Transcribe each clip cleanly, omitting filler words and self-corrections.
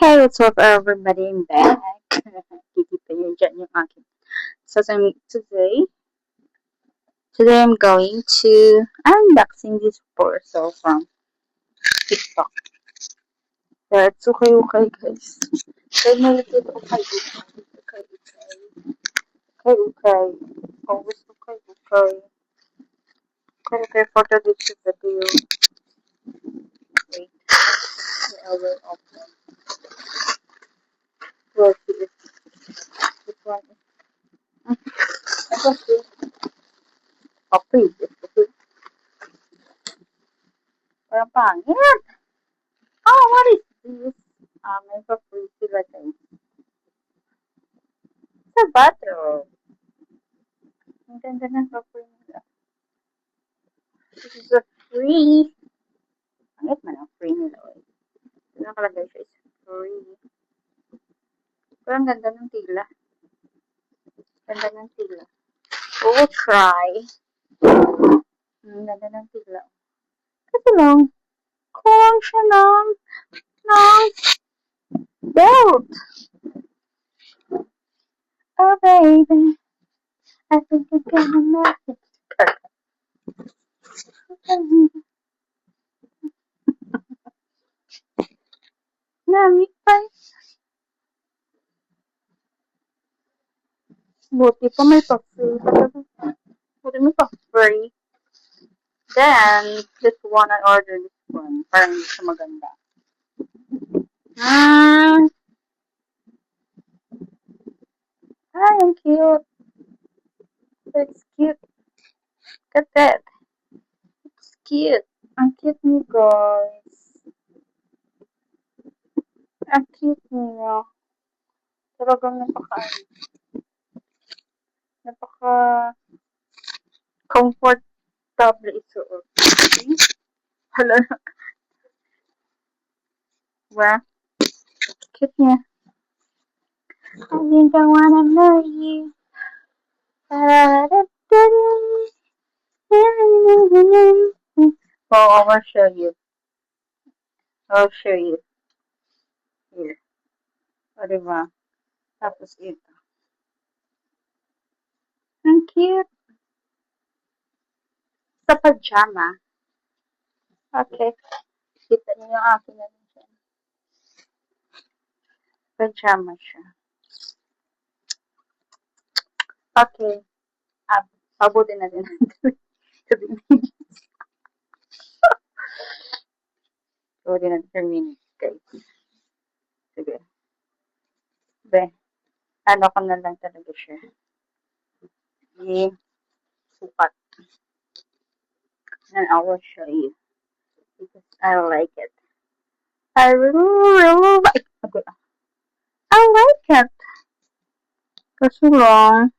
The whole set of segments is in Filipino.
Hey, what's up everybody? I'm back. Kikita yun dyan yung akin. So today I'm going to unboxing this parcel from TikTok. Yeah, it's okay guys. Kaya nalagyan ko okay. Always okay for today's video. Wait, I will open. Well, this one is okay. Parang pangit. Oh, what is this? May pa-free sila guys. Sa bathroom. Ang ganda ng pa-free nila. This is a free. Pangit man ang free nila. Ito nakalagay siya is free. Pero ang ganda ng tila. Ganda ng tila. We'll try. Ang ganda ng tila. Kasi lang, kulang siya ng belt. Oh baby, I think I'm gonna make it. Nami pa. Buti pa may pa-free. Buti may pa-free. Then, this one, I ordered this one. Parang hindi siya maganda. Hi, I'm cute. It's cute. Look at that. It's cute. Ang cute niyo, guys. Ang cute niyo. Talagang napaka-comfortable isuot. Hala. Diba? Cute niya. I think I wanna marry you. Oh, I'll show you. I'll show you. Here. O, diba? Tapos ito. Ang cute. Sa pajama. Okay. Kita niyo yung aking na din siya. Pajama siya. Okay. Pabutin na din natin. Pabutin natin 3 minutes, guys. Sige. Be. Ano ko na lang talaga siya. Sukat. And I will show you. Because I like it. I really like it. I like it. Kasi lang,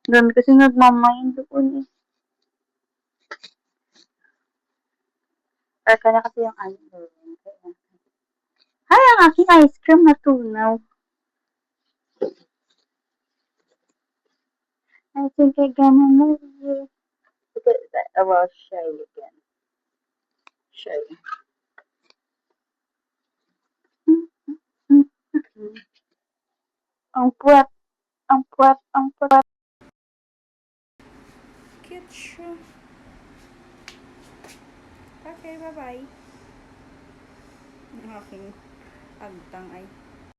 dami kasi nagmamain doon eh. Or kaya kasi yung ano doon. Ay, ang aking ice cream natunaw. I think I'm gonna move you. Look at that. I will show you again. Show you. Ang puwet. Cute siya. Okay, bye-bye. Ang aking agtang ay